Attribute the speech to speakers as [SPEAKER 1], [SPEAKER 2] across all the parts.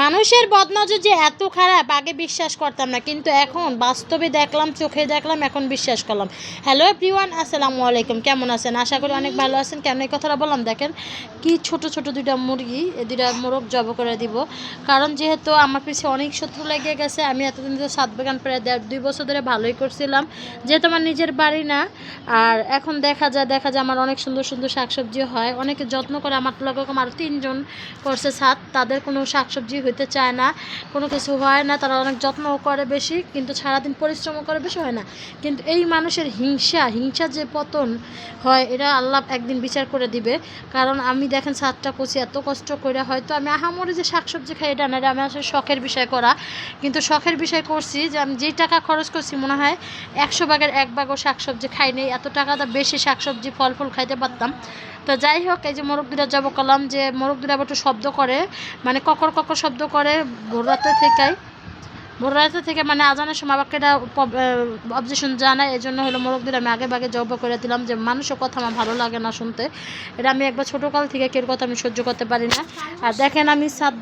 [SPEAKER 1] মানুষের বদনজর যে এত খারাপ আগে বিশ্বাস করতাম না, কিন্তু এখন বাস্তবে দেখলাম, চোখে দেখলাম, এখন বিশ্বাস করলাম। হ্যালো এভরিওয়ান, আসসালামু আলাইকুম। কেমন আছেন? আশা করি অনেক ভালো আছেন। কেন এই কথাটা বললাম দেখেন, কি ছোট ছোট দুইটা মুরগি, এই দুইটা মোরগ জব করে দিব। কারণ যেহেতু আমার পিছিয়ে অনেক শত্রু লেগে গেছে, আমি এতদিন ধরে সাত বাগান প্রায় 1.5-2 বছর ধরে ভালোই করছিলাম, যেহেতু আমার নিজের বাড়ি না। আর এখন দেখা যায় আমার অনেক সুন্দর সুন্দর শাকসবজি হয়, অনেকে যত্ন করে। আমার লগেরকম আরও 3জন করছে ছাদ, তাদের কোনো শাকসবজি হইতে চায় না, কোনো কিছু হয় না। তারা অনেক যত্নও করে বেশি, কিন্তু সারাদিন পরিশ্রমও করে বেশি, হয় না। কিন্তু এই মানুষের হিংসা যে পতন হয়, এটা আল্লাহ একদিন বিচার করে দিবে। কারণ আমি দেখেন ছাদটা করছি এত কষ্ট করে, হয়তো আমি আহামরি যে শাকসবজি খাই এটা না, এটা আমি আসলে শখের বিষয় করা। কিন্তু শখের বিষয় করছি যে আমি যেই টাকা খরচ করছি মনে হয় 100 ভাগের 1 ভাগও শাকসবজি খাই নেই। এত টাকাটা বেশি শাকসবজি ফল ফুল খাইতে পারতাম। তো যাই হোক, এই যে মোরগ দুটা জব করলাম, যে মোরগ দুটা একটু শব্দ করে, মানে ককর ককর শব্দ করে ভোর রাতে থেকে মানে আজানের সময় আমাকে এটা অবজেকশন জানায়। এই জন্য হলো মোরগ দুটা আমি আগে ভাগে জব করে দিলাম, যে মানুষের কথা আমার ভালো লাগে না শুনতে। এটা আমি একবার ছোটোকাল থেকে কেউ কথা আমি সহ্য করতে পারি না। আর দেখেন আমি ছাদ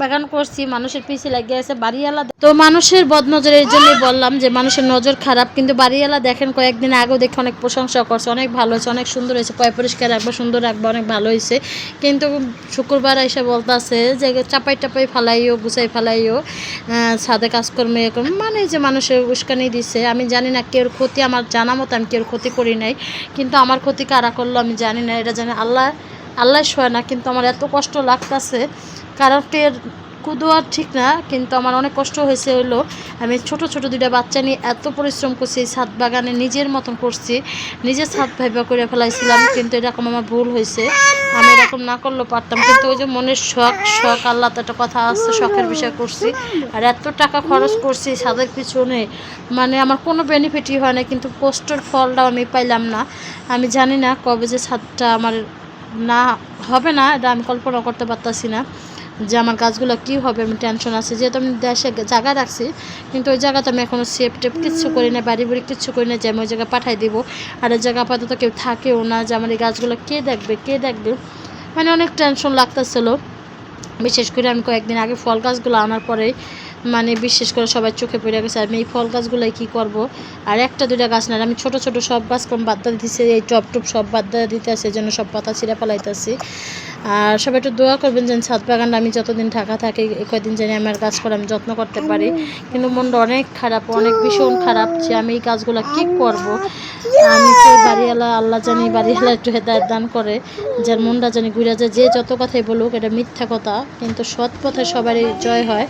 [SPEAKER 1] বাগান করছি, মানুষের পিছে লাগিয়ে আছে বাড়িওয়ালা। তো মানুষের বদনজরের জন্যই বললাম যে মানুষের নজর খারাপ, কিন্তু বাড়িওয়ালা দেখেন কয়েকদিন আগেও দেখে অনেক প্রশংসা করছে, অনেক ভালো হয়েছে, অনেক সুন্দর হয়েছে, পয় পরিষ্কার রাখবো, সুন্দর রাখবো, অনেক ভালো হয়েছে। কিন্তু শুক্রবার এসে বলতেছে যে চাপাই ফালাইও, গুছাই ফালাইও, ছাদে কাজকর্মে এরকম, মানে যে মানুষের উস্কানি দিছে। আমি জানি না কেউর ক্ষতি, আমার জানা মতো আমি কেউর ক্ষতি করি নাই, কিন্তু আমার ক্ষতি কারা করলো আমি জানি না। এটা জানি আল্লাহ শোয় না, কিন্তু আমার এত কষ্ট লাগতেছে। কারণ টের কুদোয়া ঠিক না, কিন্তু আমার অনেক কষ্ট হয়েছে। হইলো আমি ছোট ছোট দুইটা বাচ্চা নিয়ে এত পরিশ্রম করছি, ছাদ বাগানে নিজের মতন করছি, নিজের ছাদ ভাইবা করে ফেলাইছিলাম। কিন্তু এরকম আমার ভুল হয়েছে, আমি এরকম না করলেও পারতাম। কিন্তু ওই যে মনের শখ আল্লাহ তো একটা কথা আছে, শখের বিষয় করছি। আর এত টাকা খরচ করছি ছাদের পিছনে, মানে আমার কোনো বেনিফিটই হয় না, কিন্তু কষ্টের ফলটাও আমি পাইলাম না। আমি জানি না কবে যে ছাদটা আমার না হবে না, এটা আমি কল্পনা করতে পারতাছি না যে আমার গাছগুলো কী হবে। আমি টেনশন আছে, যেহেতু আমি দেশে জায়গা রাখছি, কিন্তু ওই জায়গাতে আমি এখনও সেফ টেপ কিচ্ছু করি না, বাড়ি কিচ্ছু করি না যে আমি ওই জায়গায় পাঠাই দিব। আর ওই জায়গা আপাতত কেউ থাকেও না, যে আমার এই গাছগুলো কে দেখবে, মানে অনেক টেনশন লাগতেছিলো। বিশেষ করে আমি কয়েকদিন আগে ফল গাছগুলো আনার পরেই মানে বিশেষ করে সবাই চোখে পড়ে গেছে আমি এই ফল গাছগুলোই কী করব। আর একটা দুইটা গাছ না, আমি ছোট ছোট সব গাছ কম বাদ দিয়ে দিতেছি, এই টপ সব বাদ দিয়ে দিতে আসে, এই জন্য সব পাতা ছিঁড়া ফেলাইতেছি। আর সবাই একটু দোয়া করবেন যেন ছাদ বাগানটা আমি যতদিন ঢাকা থাকি, কয়েকদিন জানি আমার গাছ করে আমি যত্ন করতে পারি। কিন্তু মনটা অনেক খারাপ, অনেক ভীষণ খারাপ, যে আমি এই গাছগুলো কী করব। আমি তো বাড়িওয়ালা, আল্লাহ জানি বাড়িওয়ালা একটু হেদায়েত দান করে, যার মনটা জানি ঘুরে যায়। যে যত কথাই বলুক এটা মিথ্যা কথা, কিন্তু সৎ পথে সবারই জয় হয়,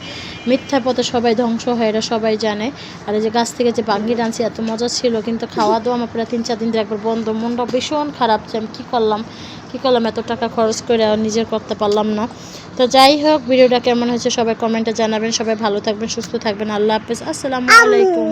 [SPEAKER 1] মিথ্যা পথে সবাই ধ্বংস হয়, এটা সবাই জানে। আর এই যে গাছ থেকে যে বাঙ্গি টানছি এত মজা ছিল, কিন্তু খাওয়া দাওয়া আমার প্রায় 3-4 দিন ধরে একবার বন্ধ। মনটা ভীষণ খারাপ যে আমি কী করলাম এত টাকা খরচ করে আর নিজের করতে পারলাম না। তো যাই হোক, ভিডিওটা কেমন হয়েছে সবাই কমেন্টে জানাবেন। সবাই ভালো থাকবেন, সুস্থ থাকবেন। আল্লাহ হাফেজ, আসসালামু আলাইকুম।